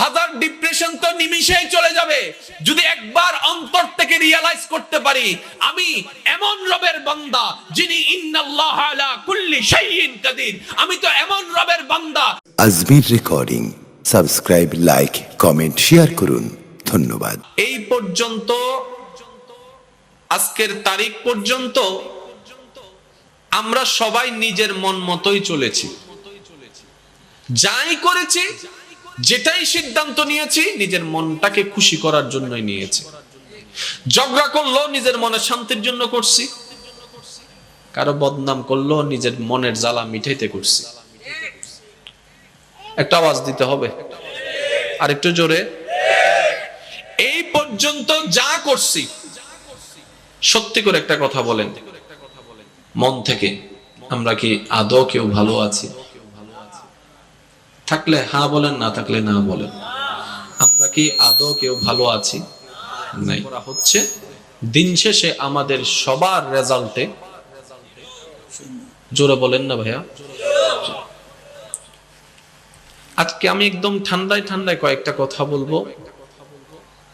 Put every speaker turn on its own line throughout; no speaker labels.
হাজার ডিপ্রেশন তো নিমিষেই চলে যাবে যদি একবার অন্তর থেকে রিয়ালাইজ করতে পারি আমি এমন রবের বান্দা যিনি ইন্নাল্লাহা আলা কুল্লি শাইইন কাদির। আমি তো এমন রবের বান্দা।
Ajmer recording. Subscribe, like, comment, share করুন। ধন্যবাদ।
এই পর্যন্ত, আজকের তারিখ পর্যন্ত আমরা সবাই নিজের মন মতোই চলেছি। যাই করেছি, যেটাই সিদ্ধান্ত নিয়েছি, নিজের মনটাকে খুশি করার জন্যই নিয়েছি। ঝগড়া করলো নিজের মনের শান্তির জন্য করছি, কারো বদনাম করলো নিজের মনের জ্বালা মিটাইতে করছি। একটা আওয়াজ দিতে হবে, আর একটু জোরে। এই পর্যন্ত যা করছি, সত্যি করে একটা কথা বলেন, মন থেকে আমরা কি আদৌ কেউ ভালো আছি? থাকলে হ্যাঁ বলেন, না থাকলে না বলেন। আমরা কি আদৌ কেউ ভালো আছি? নাই। হচ্ছে দিন শেষে আমাদের সবার রেজাল্টে, জোরে বলেন না ভাইয়া। আজকে আমি একদম ঠান্ডায় ঠান্ডায় কয়েকটা কথা বলবো।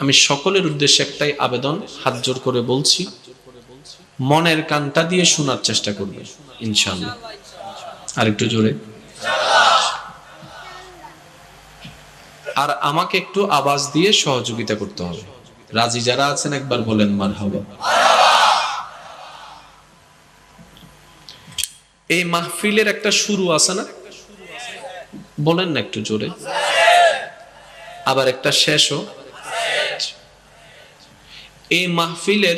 আমি সকলের উদ্দেশ্যে একটাই আবেদন, হাত জোর করে বলছি, মনের কানটা দিয়ে শোনার চেষ্টা করবে ইনশাআল্লাহ। আর একটু জোরে। আর আমাকে একটু আওয়াজ দিয়ে সহযোগিতা করতে হবে। রাজি যারা আছেন একবার বলেন মারহাবা। এই মাহফিলের একটা শুরু আছে না? বলেন না একটু জোরে। আবার একটা শেষও। এই মাহফিলের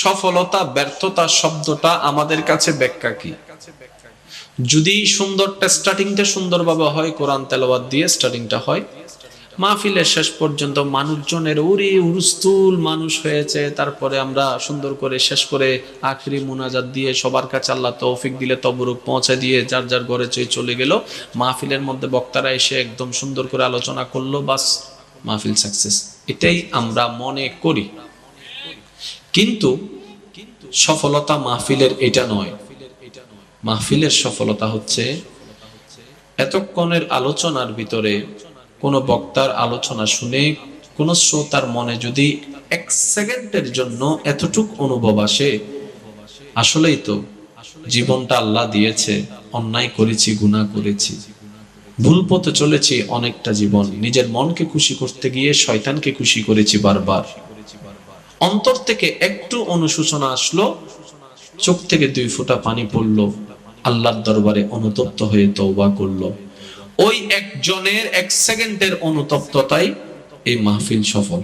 সফলতা ব্যর্থতা শব্দটা আমাদের কাছে ব্যাখ্যা কি? যদি সুন্দরটা স্টার্টিংটা সুন্দরভাবে হয়, কোরআন তেলাওয়াত দিয়ে স্টার্টিংটা হয়, মাহফিলের শেষ পর্যন্ত মানুষজনের উরি উরুস্তুল মানুষ হয়েছে, তারপরে আমরা সুন্দর করে শেষ করে আখরি মুনাজাত দিয়ে সবার কাছে আল্লাহ তৌফিক দিলে তবরুক পৌঁছে দিয়ে যার যার ঘরে চলে গেল। মাহফিলের মধ্যে বক্তারা এসে একদম সুন্দর করে আলোচনা করলো, বাস মাহফিল সাকসেস, এটাই আমরা মনে করি। কিন্তু সফলতা মাহফিলের এটা নয়। মাহফিলের সফলতা হচ্ছে এতক্ষণের আলোচনার ভিতরে কোন বক্তার আলোচনা শুনে কোন শ্রোতার মনে যদি এক সেকেন্ডের জন্য এতটুক অনুভব আসে, আসলেই তো জীবনটা আল্লাহ দিয়েছে, অন্যায় করেছি, গুনাহ করেছি, ভুল পথে চলেছি অনেকটা জীবন, নিজের মনকে খুশি করতে গিয়ে শয়তানকে খুশি করেছি বারবার, অন্তর থেকে একটু অনুশোচনা আসলো, চোখ থেকে 2 ফোঁটা পানি পড়লো, আল্লাহর দরবারে অনুতপ্ত হয়ে তওবা করলো, ওই একজনের 1 সেকেন্ডের অনুতপ্ততাই এই মাহফিল সফল।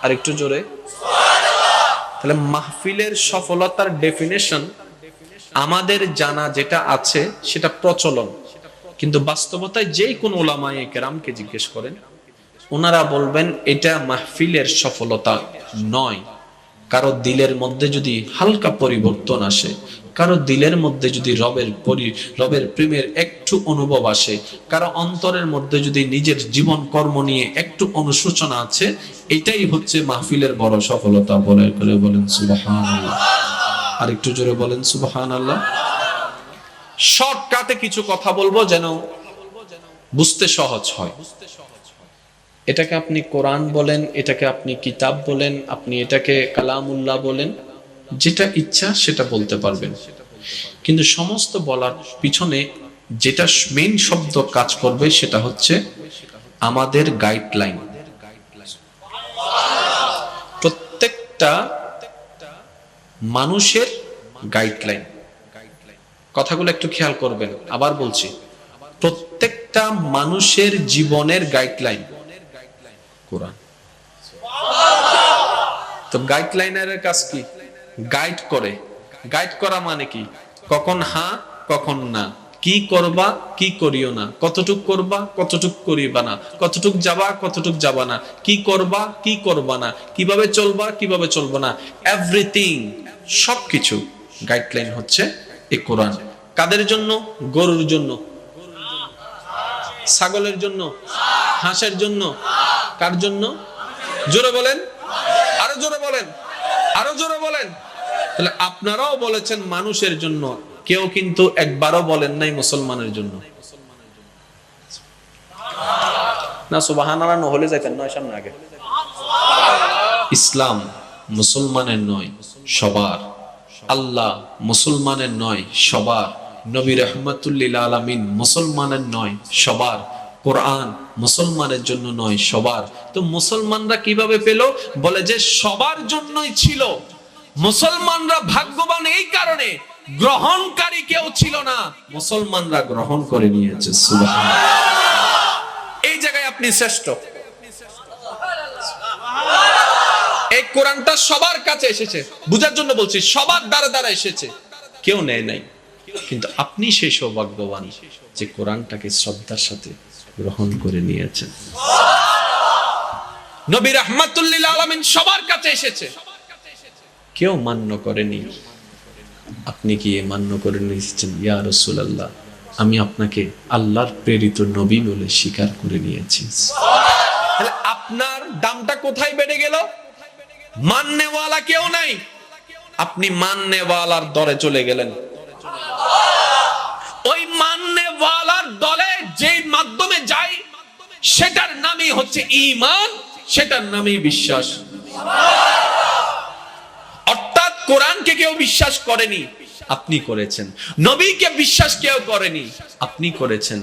আর একটু জোরে। তাহলে মাহফিলের সফলতার ডেফিনেশন আমাদের জানা যেটা আছে সেটা প্রচলন, কিন্তু বাস্তবতায় যেই কোন উলামায়ে কেরামকে জিজ্ঞেস করেন, ওনারা বলবেন এটা মাহফিলের সফলতা নয়। কারো দিলের মধ্যে যদি হালকা পরিবর্তন আসে, কারো দিলের মধ্যে যদি রবের প্রেমের একটু অনুভব আসে, কারো অন্তরের মধ্যে যদি নিজের জীবন কর্ম নিয়ে একটু অনুশোচনা আছে, এটাই হচ্ছে মাহফিলের বড় সফলতা। বলেন সুবহানাল্লাহ। আর একটু জোরে বলেন সুবহানাল্লাহ। শর্টকাটে কিছু কথা বলবো যেন বুঝতে সহজ হয়। এটাকে আপনি কোরআন বলেন, এটাকে আপনি কিতাব বলেন, আপনি এটাকে কালামুল্লাহ বলেন, যেটা ইচ্ছা সেটা বলতে পারবেন। কিন্তু সমস্ত বলার পিছনে যেটা মেইন শব্দ কাজ করবে সেটা হচ্ছে আমাদের গাইডলাইন। প্রত্যেকটা মানুষের গাইডলাইন। কথাগুলো একটু খেয়াল করবেন, আবার বলছি, প্রত্যেকটা মানুষের জীবনের গাইডলাইন কোরআন। তো গাইডলাইনারের কাজ কি? গাইড করে। গাইড করা মানে কি? কখন হ্যাঁ কখন না, কি করবা কি করিও না, কতটুক করবা কতটুক করিবা না, কতটুক যাবা কতটুক যাবা না, কি করবা কি করবা না, কিভাবে চলবা কিভাবে চলবা না, এভরিথিং, সবকিছু গাইডলাইন হচ্ছে এই কোরআন। কাদের জন্য? গরুর জন্য, ছাগলের জন্য, হাঁসের জন্য, কার জন্য? জোরে বলেন, আরো জোরে বলেন, আরো জোরে বলেন। তাহলে আপনারাও বলেছেন মানুষের জন্য, কেউ কিন্তু একবারও বলেন নাই মুসলমানের জন্য। না সুবহানাল্লাহ না হলে যাইতেন নয় সামনে আগে। ইসলাম মুসলমানের নয় সবার, আল্লাহ মুসলমানের নয় সবার, নবী রাহমাতুল লিল আলামিন মুসলমানের নয় সবার, কোরআন মুসলমানের জন্য নয় সবার। তো মুসলমানরা কিভাবে পেল? বলে যে সবার জন্যই ছিল। মুসলমানরা ভাগ্যবান এই কারণে, গ্রহণকারী কেউ ছিল না, মুসলমানরা গ্রহণ করে নিয়েছে। সুবহানাল্লাহ। এই জায়গায় আপনি শ্রেষ্ঠ। এই কোরআনটা সবার কাছে এসেছে, বুঝার জন্য বলছি, সবার দ্বারা দ্বারা এসেছে, কেউ নেয় নাই। কিন্তু আপনি সেই সৌভাগ্যবান যে কোরআনটাকে শ্রদ্ধার সাথে গ্রহণ করে নিয়েছেন। নবী রাহমাতুল লিল আলামিন সবার কাছে এসেছে, কেউ মান্য করেনি। আপনি কি মান্য করে নিয়েছেন? ইয়া রাসূলুল্লাহ, আমি আপনাকে আল্লাহর প্রেরিত নবী বলে স্বীকার করে নিয়েছি। তাহলে আপনার দামটা কোথায় বেড়ে গেল? মাননেওয়ালা কেউ নাই, আপনি মাননেওয়ালার দলে চলে গেলেন। ওই মাননেওয়ালার দলে যে মাধ্যমে যাই সেটার নামই হচ্ছে ঈমান, সেটার নামই বিশ্বাস। অর্থাৎ কোরআনকে কেউ বিশ্বাস করেনি, আপনি করেছেন। নবীকে বিশ্বাস কেউ করেনি, আপনি করেছেন।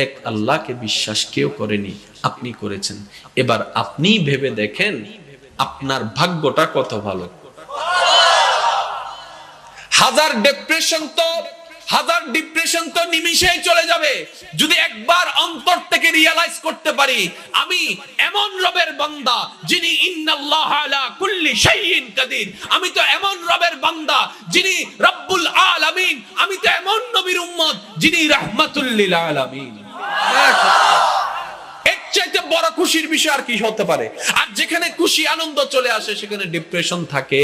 এক আল্লাহকে বিশ্বাস কেউ করেনি, আপনি করেছেন। এবার আপনি ভেবে দেখেন আপনার ভাগ্যটা কত ভালো। হাজার ডিপ্রেশন তো নিমিষেই চলে যাবে যদি একবার অন্তর থেকে রিয়ালাইজ করতে পারি আমি এমন রবের বান্দা যিনি ইন্নাল্লাহা আলা কুল্লি শাইইন কাদির। আমি তো এমন রবের বান্দা যিনি রব্বুল আলামিন। আমি তো এমন নবীর উম্মত যিনি রাহমাতুল লিল আলামিন। এর চাইতে বড় খুশির বিষয় আর কি হতে পারে? আর যেখানে খুশি আনন্দ চলে আসে সেখানে ডিপ্রেশন থাকে।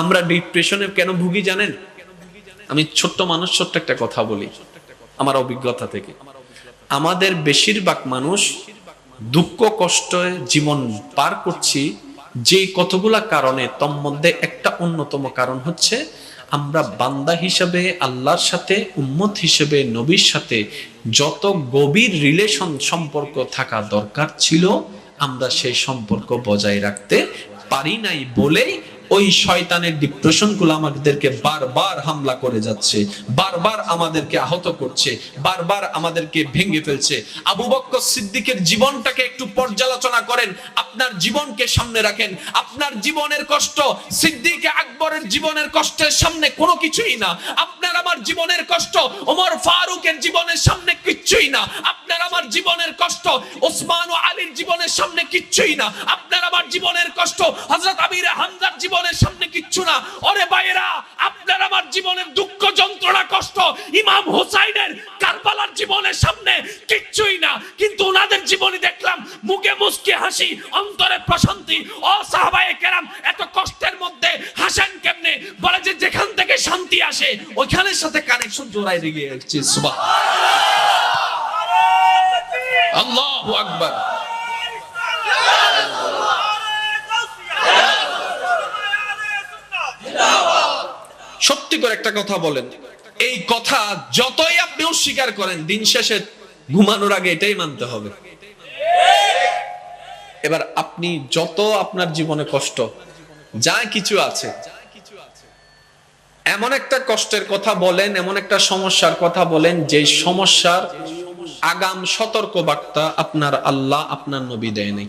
আমরা ডিপ্রেশনে কেন ভুগি জানেন? আমি ছোট্ট মানুষ, ছোট্ট একটা কথা বলি আমার অভিজ্ঞতা থেকে। আমাদের বেশিরভাগ মানুষ দুঃখ কষ্টে জীবন পার করছি যে কতগুলা কারণে, তোর মধ্যে একটা অন্যতম কারণ হচ্ছে আমরা বান্দা হিসেবে আল্লাহর সাথে, উম্মত হিসেবে নবীর সাথে যত গভীর রিলেশন সম্পর্ক থাকা দরকার ছিল আমরা সেই সম্পর্ক বজায় রাখতে পারি নাই বলেই ওই শয়তানের ডিপ্রেশন গুলো আমাদেরকে বারবার হামলা করে যাচ্ছে, বারবার আমাদেরকে আহত করছে, বারবার আমাদেরকে ভেঙে ফেলছে। আবু বকর সিদ্দিকের জীবনটাকে একটু পর্যালোচনা করেন, আপনার জীবনকে সামনে রাখেন। আপনার জীবনের কষ্ট সিদ্দিক আকবরের জীবনের কষ্টের সামনে কোনো কিছুই না। আপনার আমার জীবনের কষ্ট ওমর ফারুকের জীবনের সামনে কিচ্ছুই না। আপনার আমার জীবনের কষ্ট ওসমান ও আলীর জীবনের সামনে কিচ্ছুই না। আপনার আমার জীবনের কষ্ট হযরত আমির হামজার জীবনের সামনে কিচ্ছু না। ওরে ভাইরা, আপনার আমার জীবনের দুঃখ যন্ত্রণা কষ্ট ইমাম হুসাইনের কারবালার জীবনের সামনে কিচ্ছুই না। কিন্তু ওনাদের জীবনে দেখলাম মুখে মুস্কি হাসি, অন্তরে প্রশান্তি। ও সাহাবায়ে কেরাম, এত কষ্টের মধ্যে হাসেন কেমনে? বলে যে যেখান থেকে শান্তি আসে ওইখানের সাথে কানেকশন জোড়াই লেগে যাচ্ছে। সুবহানাল্লাহ, আল্লাহু আকবার। সত্যি করে একটা কথা বলেন, এই কথা যতই আপনি অস্বীকার করেন দিন শেষে ঘুমানোর আগে এটাই মানতে হবে। এবার আপনি যত আপনার জীবনে কষ্ট যা কিছু আছে, এমন একটা কষ্টের কথা বলেন, এমন একটা সমস্যার কথা বলেন যে সমস্যার আগাম সতর্ক বার্তা আপনার আল্লাহ, আপনার নবী দেয় নাই।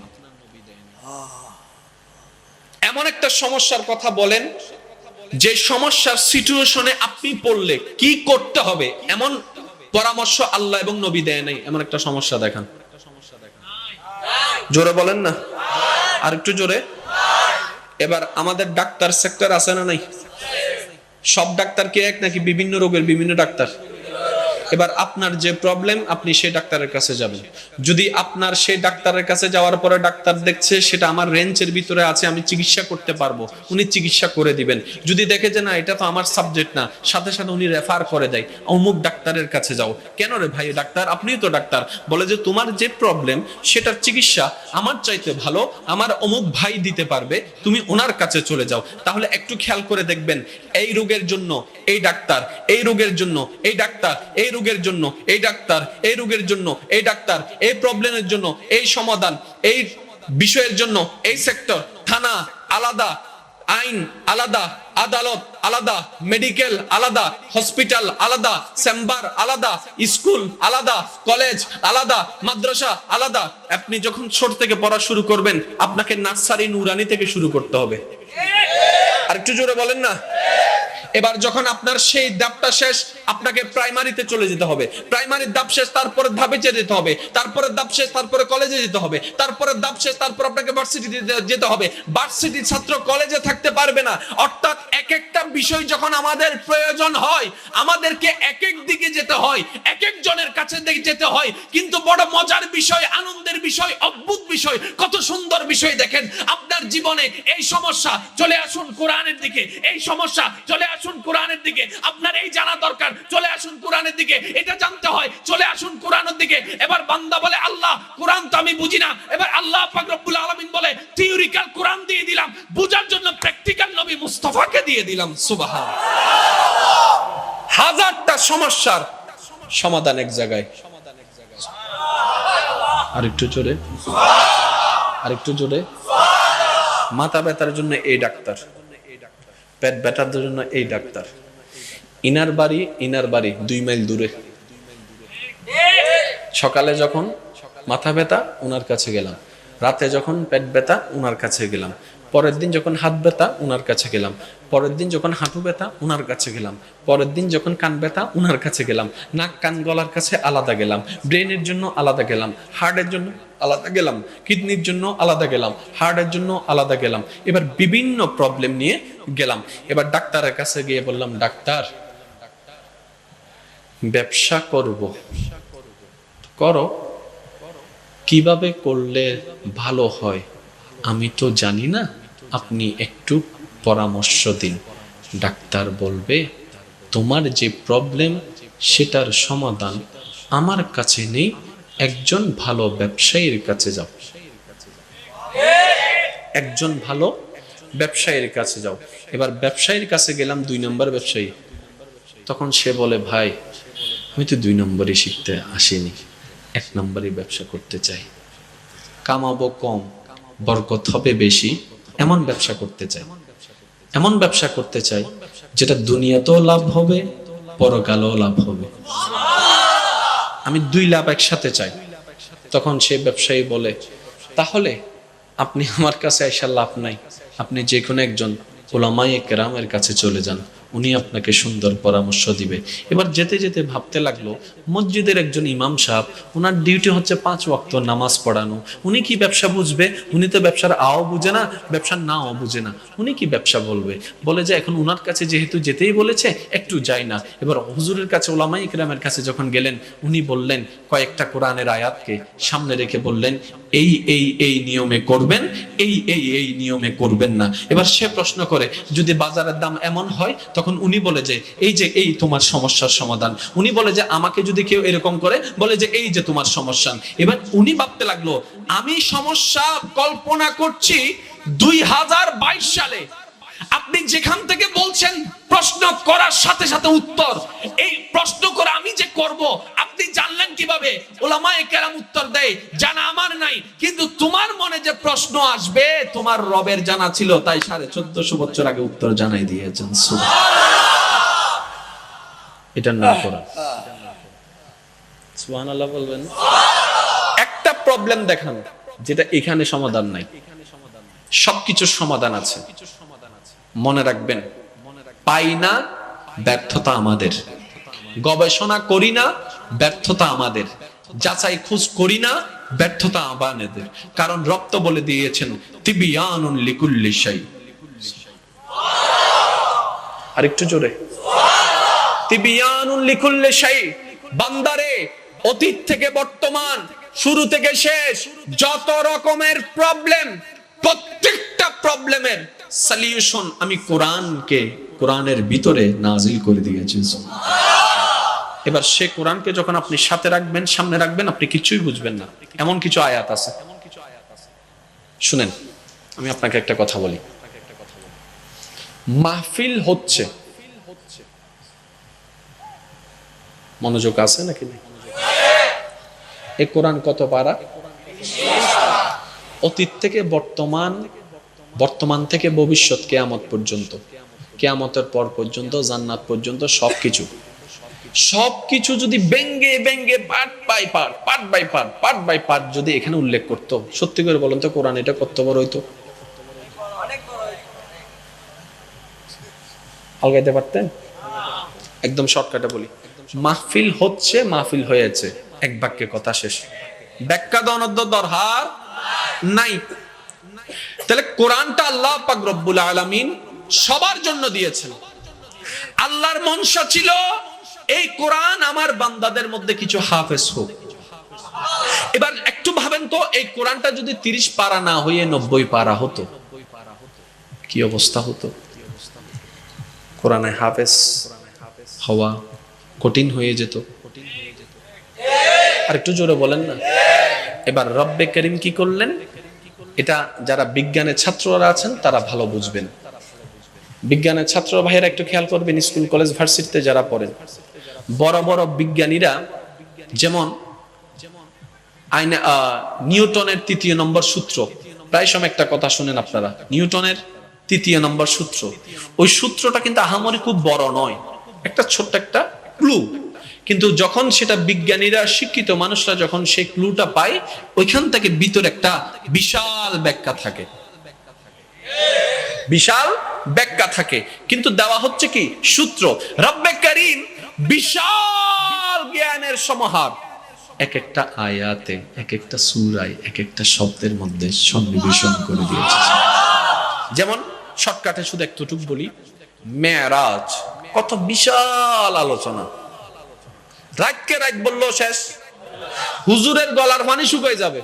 এমন একটা সমস্যার কথা বলেন যে সমস্যার সিচুয়েশনে আপনি পড়লে কি করতে হবে এমন পরামর্শ আল্লাহ এবং নবী দেয় নাই। এমন একটা সমস্যা দেখান, জোরে বলেন না, আর একটু জোরে। এবার আমাদের ডাক্তার সেক্টর আছে না নাই? সব ডাক্তার কি এক নাকি বিভিন্ন রোগের বিভিন্ন ডাক্তার? এবার আপনার যে প্রবলেম আপনি সেই ডাক্তারের কাছে যাবেন। যদি আপনার সেই ডাক্তারের কাছে যাওয়ার পরে ডাক্তার দেখছে সেটা আমার রেঞ্জের ভিতরে আছে, আমি চিকিৎসা করতে পারবো, উনি চিকিৎসা করে দিবেন। যদি দেখে যে না এটা তো আমার সাবজেক্ট না, সাথে সাথে উনি রেফার করে দেয় অমুক ডাক্তারের কাছে যাও। কেন রে ভাই ডাক্তার, আপনিও তো ডাক্তার। বলে যে তোমার যে প্রবলেম সেটার চিকিৎসা আমার চাইতে ভালো আমার অমুক ভাই দিতে পারবে, তুমি ওনার কাছে চলে যাও। তাহলে একটু খেয়াল করে দেখবেন এই রোগের জন্য এই ডাক্তার, এই রোগের জন্য এই ডাক্তার, এই রোগের জন্য এই ডাক্তার, এই রোগের জন্য এই ডাক্তার, এই প্রবলেমের জন্য এই সমাধান, এই বিষয়ের জন্য এই সেক্টর, থানা আলাদা, আইন আলাদা, আদালত আলাদা, মেডিকেল আলাদা, হসপিটাল আলাদা, চেম্বার আলাদা, স্কুল আলাদা, কলেজ আলাদা, মাদ্রাসা আলাদা। আপনি যখন ছোট থেকে পড়া শুরু করবেন, আপনাকে নার্সারি নুরানি থেকে শুরু করতে হবে। আর একটু জোরে বলেন না। এবার যখন আপনার সেই ধাপটা শেষ, আপনাকে প্রাইমারিতে চলে যেতে হবে। প্রাইমারির ধাপ শেষ, তারপরে ধাপে যেতে হবে। তারপরে ধাপ শেষ, তারপরে কলেজে যেতে হবে। তারপরে ধাপ শেষ, তারপর আপনাকে ভার্সিটিতে যেতে হবে। ভার্সিটির ছাত্র কলেজে থাকতে পারবে না। অর্থাৎ এক একটা বিষয় যখন আমাদের প্রয়োজন হয়, আমাদেরকে এক এক দিকে যেতে হয়, এক একজনের কাছে যেতে হয়। কিন্তু বড় মজার বিষয়, আনন্দের বিষয়, অদ্ভুত বিষয়, কত সুন্দর বিষয় দেখেন। আপনার জীবনে এই সমস্যা, চলে আসুন কোরআনের দিকে। এই সমস্যা, চলে আসুন কোরআনের দিকে। আপনার এই জানা দরকার, চলে আসুন কোরআনের দিকে। এটা জানতে হয়, চলে আসুন কোরআনের দিকে। এবার বান্দা বলে, আল্লাহ কোরআন তো আমি বুঝি না। এবার আল্লাহ পাক রব্বুল আলামিন বলে, থিওরিক্যাল কোরআন দিয়ে দিলাম, বুঝার জন্য প্র্যাকটিক্যাল নবী মুস্তাফাকে দিয়ে দিলাম। সুবহানাল্লাহ। হাজারটা সমস্যার সমাধান এক জায়গায়। আরেকটু জোরে, আরেকটু জোরে। মাথা ব্যথার জন্য এই ডাক্তার, পেট ব্যথার জন্য এই ডাক্তার। ইনার বাড়ি 2 মাইল দূরে। সকালে যখন মাথা ব্যথা, ওনার কাছে গেলাম। রাতে যখন পেট ব্যথা, ওনার কাছে গেলাম। পরের দিন যখন হাত ব্যথা, ওনার কাছে গেলাম। পরের দিন যখন হাঁটু ব্যথা, ওনার কাছে গেলাম। পরের দিন যখন কান ব্যথা, ওনার কাছে গেলাম। নাক কান গলার কাছে আলাদা গেলাম। ব্রেনের জন্য আলাদা গেলাম, হার্টের জন্য আলাদা গেলাম, কিডনির জন্য আলাদা গেলাম, হার্টের জন্য আলাদা গেলাম। এবার বিভিন্ন প্রবলেম নিয়ে গেলাম। এবার ডাক্তারের কাছে গিয়ে বললাম, ডাক্তার ব্যবসা করব। করো, কিভাবে করলে ভালো হয় আমি তো জানি না, আপনি একটু পরামর্শ দিন। ডাক্তার বলবে, তোমার যে প্রবলেম সেটার সমাধান আমার কাছে নেই, একজন ভালো ব্যবসায়ীর কাছে যাও। একজন ভালো ব্যবসায়ীর কাছে যাও। এবার ব্যবসায়ীর কাছে গেলাম, 2 নম্বর ব্যবসায়ী। তখন সে বলে, ভাই আমি তো 2 নম্বরই শিখতে আসিনি, 1 নম্বরই ব্যবসা করতে চাই, কামাবো কম, বরকত হবে বেশি, এমন ব্যবসা করতে চাই। এমন ব্যবসা করতে চাই যেটা দুনিয়াতেও লাভ হবে, পরকালেও লাভ হবে। আমি 2 লাভ একসাথে চাই। তখন সেই ব্যবসায়ী বলে, তাহলে আপনি আমার কাছে আইসা লাভ নাই, আপনি যে কোনো একজন উলামায়ে কেরামের কাছে চলে যান, উনি আপনাকে সুন্দর পরামর্শ দিবে। এবার যেতে যেতে ভাবতে লাগলো, মসজিদের একজন ইমাম সাহেব, ওনার ডিউটি হচ্ছে 5 ওয়াক্ত নামাজ পড়ানো। উনি কি ব্যবসা বুঝবে? উনি তো ব্যবসার আও বুঝে না, ব্যবসার নাও বুঝে না। উনি কি ব্যবসা বলবে? বলে যে এখন উনার কাছে যেহেতু যেতেই বলেছে, একটু যাই না। এবার হুজুরের কাছে, উলামায়ে কেরামের কাছে যখন গেলেন, উনি বললেন, কয়েকটা কোরআনের আয়াতকে সামনে রেখে বললেন, এই এই এই নিয়মে করবেন, এই এই এই নিয়মে করবেন না। এবার সে প্রশ্ন করে, যদি বাজারের দাম এমন হয়, তখন উনি বলে যে এই যে এই তোমার সমস্যার সমাধান। উনি বলে যে আমাকে যদি কেউ এরকম করে, বলে যে এই যে তোমার সমস্যা। এবার উনি ভাবতে লাগলো, আমি সমস্যা কল্পনা করছি 2022 সালে। আপনি যেখান থেকে বলছেন প্রশ্ন করার সাথে সাথে উত্তর, এই প্রশ্ন করে আমি যে করব, আপনি জানলেন কিভাবে? উলামায়ে কেরাম উত্তর দেয়, জানা আমার নাই, কিন্তু তোমার মনে যে প্রশ্ন আসবে তোমার রবের জানা ছিল, তাই 1450 বছর আগে উত্তর জানাই দিয়েছেন। এটার নাম কোরআন। সুবহানাল্লাহ বলবেন। একটা প্রবলেম দেখান যেটা এখানে সমাধান নাই, সবকিছুর সমাধান আছে। মনে রাখবেন, পাই না, ব্যর্থতা আমাদের। গবেষণা করি না, ব্যর্থতা আমাদের। যাচাই খোঁজ করি না, ব্যর্থতা আমাদের। কারণ রব তো বলে দিয়েছেন, তিবিয়ানুন লিকুল্লি শাই। আরেকটু জোরে, তিবিয়ানুন লিকুল্লি শাই। বান্দারে, অতীত থেকে বর্তমান, শুরু থেকে শেষ, যত রকমের প্রবলেম, প্রত্যেকটা প্রবলেমের সলিউশন আমি কোরআনের ভিতরে নাজিল করে দিয়েছি। এবার সে কোরআনকে যখন আপনি সাথে রাখবেন, সামনে রাখবেন, আপনি কিছুই বুঝবেন না। এমন কিছু আয়াত আছে, শুনেন আমি আপনাকে একটা কথা বলি। মাহফিল হচ্ছে মনোযোগ আছে নাকি নেই? এই কোরআন কত পারা? অতীত থেকে বর্তমান, বর্তমান থেকে ভবিষ্যৎ, কিয়ামত পর্যন্ত, কিয়ামতের পর পর্যন্ত, জান্নাত পর্যন্ত সবকিছু, সবকিছু যদি ব্যঙ্গে ব্যঙ্গে part by part, part by part, part by part যদি এখানে উল্লেখ করতো, সত্যি করে বলেন তো কোরআন এটা কত বড় হইতো? আলগাইতে পারতেন? একদম শর্টকাটে বলি, মাহফিল হচ্ছে, মাহফিল হয়েছে, এক বাক্যে কথা শেষ, ব্যাখ্যা দনদ্দ দরকার নাই। তাহলে কোরআনটা আল্লাহ পাক রব্বুল আলামিন সবার জন্য দিয়েছেন। আল্লাহর মনসা ছিল এই কোরআন আমার বান্দাদের মধ্যে কিছু হাফেজ হোক। এবার একটু ভাবেন তো, এই কোরআনটা যদি 30 পারা না হয়ে 90 পারা হতো, কি অবস্থা হতো? কোরআনে হাফেজ হওয়া কঠিন হয়ে যেত। আর একটু জোরে বলেন না। এবার রব্বে করিম কি করলেন? এটা যারা বিজ্ঞানের ছাত্ররা আছেন তারা ভালো বুঝবেন। বিজ্ঞানের ছাত্র ভাইয়েরা একটু খেয়াল করবেন, স্কুল কলেজ ভার্সিটিতে যারা পড়েন, বড় বড় বিজ্ঞানীরা, যেমন নিউটনের 3য় নম্বর সূত্র, প্রায় সময় একটা কথা শুনেন আপনারা, নিউটনের 3য় নম্বর সূত্র, ওই সূত্রটা কিন্তু আহামরি খুব বড় নয়, একটা ছোট্ট একটা ক্লু, কিন্তু যখন সেটা বিজ্ঞানীরা, শিক্ষিত মানুষরা যখন সেই ক্লুটা পায়, ওইখান থেকে ভিতরে একটা বিশাল ব্যাখ্যা থাকে, বিশাল ব্যাখ্যা থাকে, কিন্তু দেওয়া হচ্ছে কি সূত্র। রব্বে কারীম বিশাল জ্ঞানের সমাহার, এক একটা আয়াতে, এক একটা সূরায়, এক একটা শব্দের মধ্যে সন্নিবেশন করে দিয়েছে। যেমন শর্টকাটে শুধু একটুটুকু বলি, মেরাজ কত বিশাল আলোচনা, রাতকে রাত বললো শেষ, হুজুরের গলার পানি শুকিয়ে যাবে,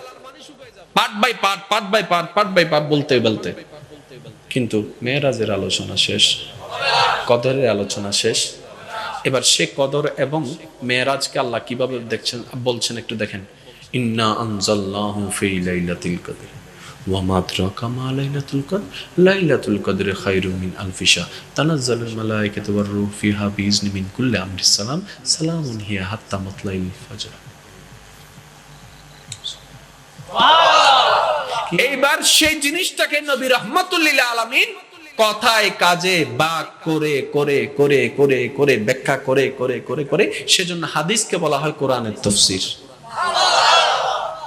part by part, part by part, part by part বলতে বলতে, কিন্তু মেরাজের আলোচনা শেষ, কদরের আলোচনা শেষ। এবার সে কদর এবং মেরাজকে আল্লাহ কিভাবে দেখছেন বলছেন একটু দেখেন, ইন্না আনজালনাহু ফি লাইলাতুল কদর ওয়া মা আদরাকা মা লাইলাতুল কদর লাইলাতুল কদরি খায়রুম মিন আলফি শাহর তানাজ্জালুল মালায়েকাতু ওয়ার রূহু ফিহা বিইজনি মিন কুল্লি আমরিস সালাম সালামুন হিয়া হাত্তা মাতলাইল ফাজর। এইবার সেই জিনিসটাকে নবী রাহমাতুল লিল আলামিন কথায় কাজে বাক করে করে করে করে করে ব্যাখ্যা করে করে করে করে, সেজন্য হাদিসকে বলা হয় কোরআনের তাফসীর।